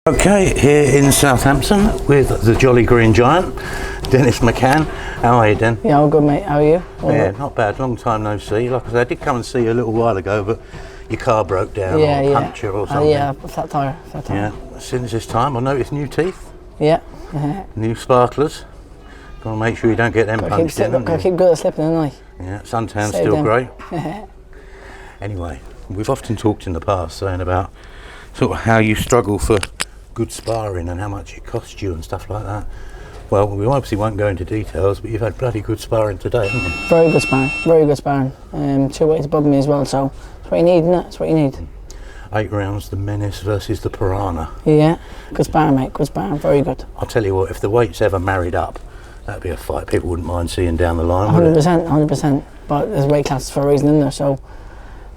Okay, here in Southampton with the Jolly Green Giant, Dennis Mccann. How are you, Den? Yeah, all good, mate. How are you? Yeah, not bad. Long time no see. Like I said, I did come and see you a little while ago, but your car broke down or a puncture or something. Yeah, flat tyre. Yeah, since this time I noticed new teeth. Yeah. New sparklers. Got to make sure you don't get them punched in. Got to keep good at slipping, haven't I? Yeah, suntan's still great. Anyway, we've often talked in the past saying about sort of how you struggle for good sparring and how much it costs you and stuff like that. Well, we obviously won't go into details, but you've had bloody good sparring today, haven't you? Very good sparring. 2 weights above me as well, so that's what you need, isn't it? That's what you need. 8 rounds, the Menace versus the Piranha. Yeah, good sparring, mate. Good sparring, very good. I'll tell you what, if the weights ever married up, that'd be a fight people wouldn't mind seeing down the line. 100%. But there's weight classes for a reason in there, so.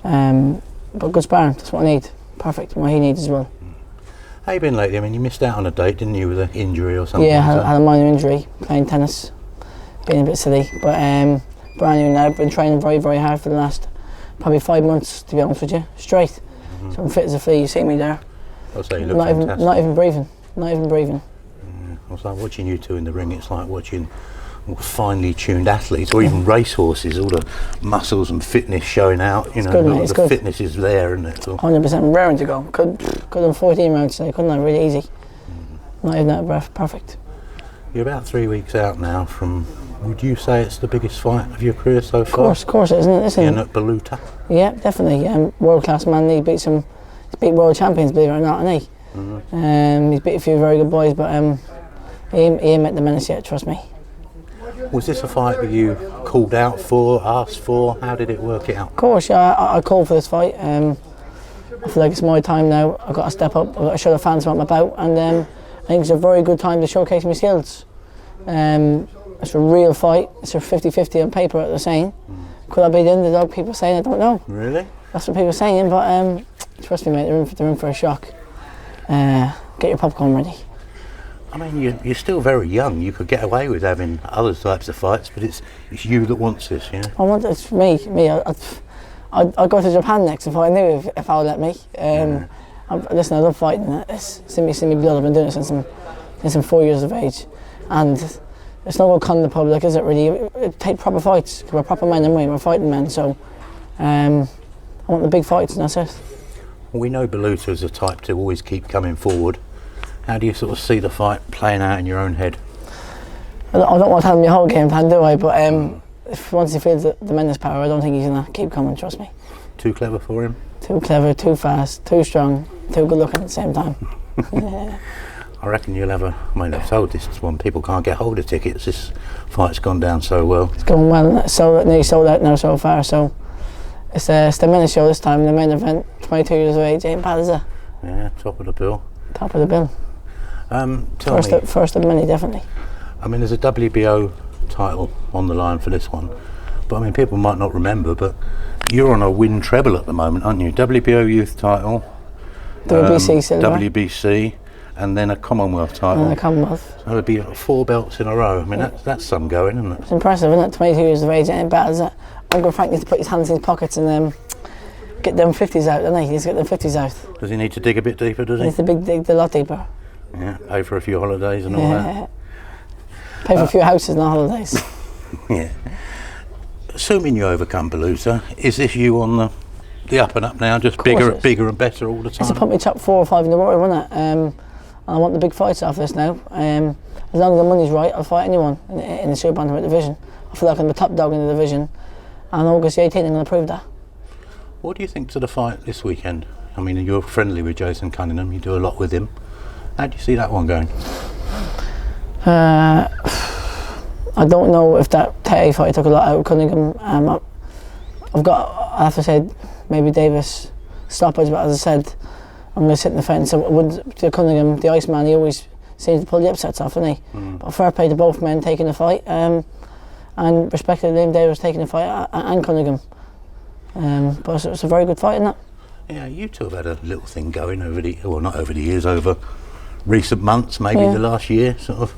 But good sparring, that's what I need. Perfect, what he needs as well. How you been lately? I mean, you missed out on a date, didn't you, with an injury or something? Yeah, I had a minor injury playing tennis, being a bit silly. But brand new now, been training very, very hard for the last probably 5 months, to be honest with you, straight. So I'm fit as a flea. You see me there? I'll say you look fantastic. Not even breathing. I was like watching you two in the ring. It's like watching finely tuned athletes, or even racehorses. All the muscles and fitness showing out. You know, good, mate, the fitness is there, isn't it? 100% raring to go. Could have 14 rounds today. Couldn't I? Really easy. Not even that breath. Perfect. You're about 3 weeks out now from. Would you say it's the biggest fight of your career so far? Of course, isn't it? Ionut Baluta. Yeah, definitely. World class man. He beat world champions, believe it or not, hasn't he? He's beat a few very good boys, but he ain't met the Menace yet. Trust me. Was this a fight that you called out for, asked for? How did it work out? Of course, yeah, I called for this fight. I feel like it's my time now. I've got to step up. I've got to show the fans what I'm about, and I think it's a very good time to showcase my skills. It's a real fight. It's a 50-50 on paper, what they're saying. Could I be the underdog? People are saying, I don't know. Really? That's what people are saying, but trust me, mate, they're in for a shock. Get your popcorn ready. I mean, you're still very young. You could get away with having other types of fights, but it's you that wants this, yeah? I want this for me. I'd go to Japan next if I knew if I would let me. Listen, I love fighting. It's in me blood. I've been doing it since I'm 4 years of age, and it's not all con the public, is it? Really, take proper fights. We're proper men, and we're fighting men. So, I want the big fights, and that's it. Well, we know Baluta is the type to always keep coming forward. How do you sort of see the fight playing out in your own head? I don't want to tell him your whole game plan, do I? But if once he feels the Menace power, I don't think he's gonna keep coming. Trust me. Too clever for him? Too clever, too fast, too strong, too good looking at the same time. Yeah. I reckon you'll have I've told this one, people can't get hold of tickets. This fight's gone down so well. It's going well. It's nearly sold out now so far. So it's the Menace show this time. The main event. 22 years of age. Ain't bad, is it? Yeah, top of the bill. Top of the bill. First of many, definitely. I mean, there's a WBO title on the line for this one, but I mean, people might not remember, but you're on a win treble at the moment, aren't you? WBO youth title, WBC silver, WBC, and then a Commonwealth title. And a Commonwealth. So it'd be 4 belts in a row. I mean, that's some going, isn't it? It's impressive, isn't it? 22 years of age, ain't bad, is it? Uncle Frank needs to put his hands in his pockets and get them 50s out, doesn't he? He needs to get them 50s out. Does he need to dig a bit deeper, does he? He needs to dig a lot deeper. Yeah, pay for a few holidays and all that. Pay for a few houses and holidays. Yeah. Assuming you overcome Baluta, is this you on the up and up now, just bigger and better all the time? It's to put me top 4 or 5 in the world, wouldn't it? I want the big fights off this now. As long as the money's right, I'll fight anyone in the super bantamweight division. I feel like I'm the top dog in the division, and August the 18th I'm going to prove that. What do you think to the fight this weekend? I mean, you're friendly with Jason Cunningham, you do a lot with him. How do you see that one going? I don't know if that Tay fight took a lot out of Cunningham. I have to say, maybe Davis stoppage, but as I said, I'm going to sit in the fence. To Cunningham, the Iceman, he always seems to pull the upsets off, doesn't he? But fair play to both men taking the fight, and respect to Liam Davis taking the fight, and Cunningham. But it's a very good fight, isn't it? Yeah, you two have had a little thing going over recent months, maybe the last year, sort of.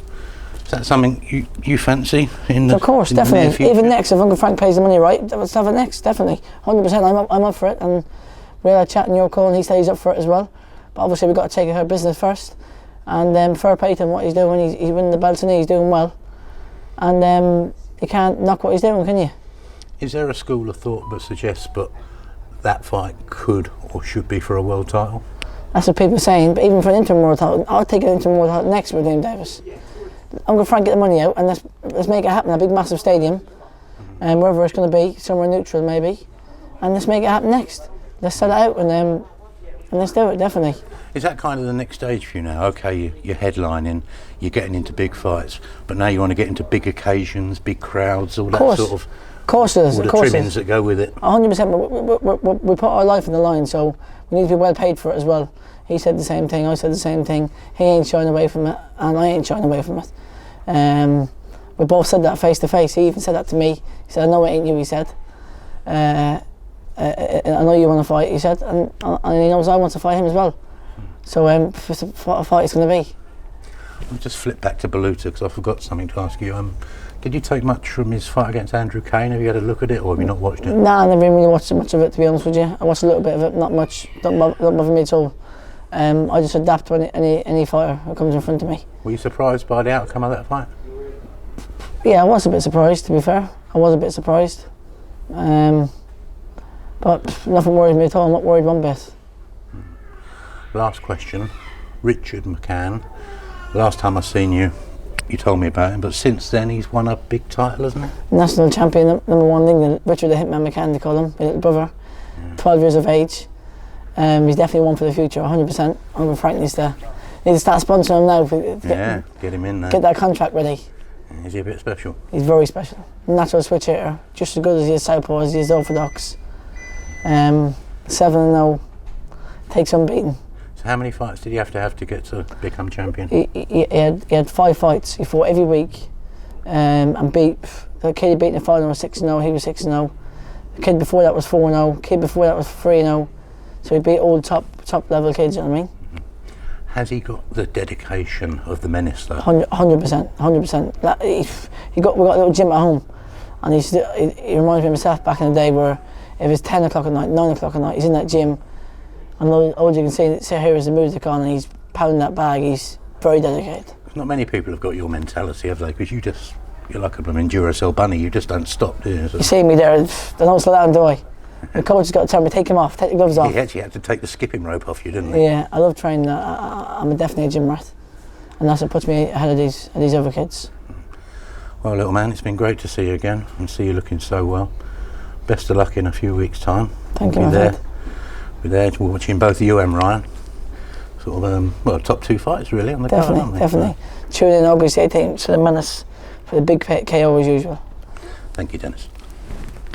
Is that something you fancy in the Of course, definitely. Even next, if Uncle Frank pays the money right, let's have it next, definitely. 100%, I'm up for it. And we had a chat in your call and he said he's up for it as well. But obviously we've got to take care of business first. And fair play to him what he's doing. He's winning the belts and he's doing well. And you can't knock what he's doing, can you? Is there a school of thought that suggests but that fight could or should be for a world title? That's what people are saying, but even for an interim world title, I'll take an interim world title next with Liam Davis. I'm going to try and get the money out and let's make it happen. A big massive stadium, and wherever it's going to be, somewhere neutral maybe, and let's make it happen next. Let's sell it out and let's do it, definitely. Is that kind of the next stage for you now? Okay, you're headlining, you're getting into big fights, but now you want to get into big occasions, big crowds, all that sort of... Of course there's. All the trimmings that go with it. 100%. We put our life on the line, so we need to be well paid for it as well. He said the same thing, I said the same thing. He ain't shying away from it, and I ain't shying away from it. We both said that face to face. He even said that to me. He said, I know it ain't you, he said. I know you want to fight, he said, and he knows I want to fight him as well. So what a fight it's going to be. I'll just flip back to Baluta because I forgot something to ask you. Did you take much from his fight against Andrew Kane? Have you had a look at it, or have you not watched it? Nah, I never really watched much of it, to be honest with you. I watched a little bit of it, not much. Don't bother me at all. I just adapt to any fighter who comes in front of me. Were you surprised by the outcome of that fight? Yeah, I was a bit surprised, to be fair. I was a bit surprised. But nothing worries me at all. I'm not worried one bit. Last question. Richard Mccann. Last time I seen you, you told me about him, but since then he's won a big title, hasn't he? National champion, number one in England. Richard the Hitman Mccann, they call him, my little brother. 12 years of age. He's definitely one for the future, 100%. I'm Frank needs to start sponsoring him now. Get him in there. Get that contract ready. Is he a bit special? He's very special. Natural switch hitter, just as good as he is southpaw, as he is orthodox. 7-0, takes unbeaten. So how many fights did he have to get to become champion? He had 5 fights. He fought every week and beat. The kid he beat in the final was 6-0, he was 6-0. The kid before that was 4-0, kid before that was 3-0. So he beat all top level kids, you know what I mean? Has he got the dedication of the menace though? 100%. We got a little gym at home, and he reminds me of myself back in the day where if it's 10 o'clock at night, 9 o'clock at night, he's in that gym, and all you can see here is the music on, and he's pounding that bag. He's very dedicated. Not many people have got your mentality, have they? Because you're like a blooming Duracell bunny. You just don't stop, do you? You see me there, I don't slow down, do I? The coach has got to tell me, take him off, take the gloves off. He actually had to take the skipping rope off you, didn't he? Yeah, I love training. I'm definitely a gym rat, and that's what puts me ahead of these other kids. Well, little man, it's been great to see you again and see you looking so well. Best of luck in a few weeks' time. Thank you, my friend. We're there watching both you and Ryan. Sort of, top 2 fights really on the card, aren't they? Definitely. Tune in August 18th to the Menace for the big KO as usual. Thank you, Dennis.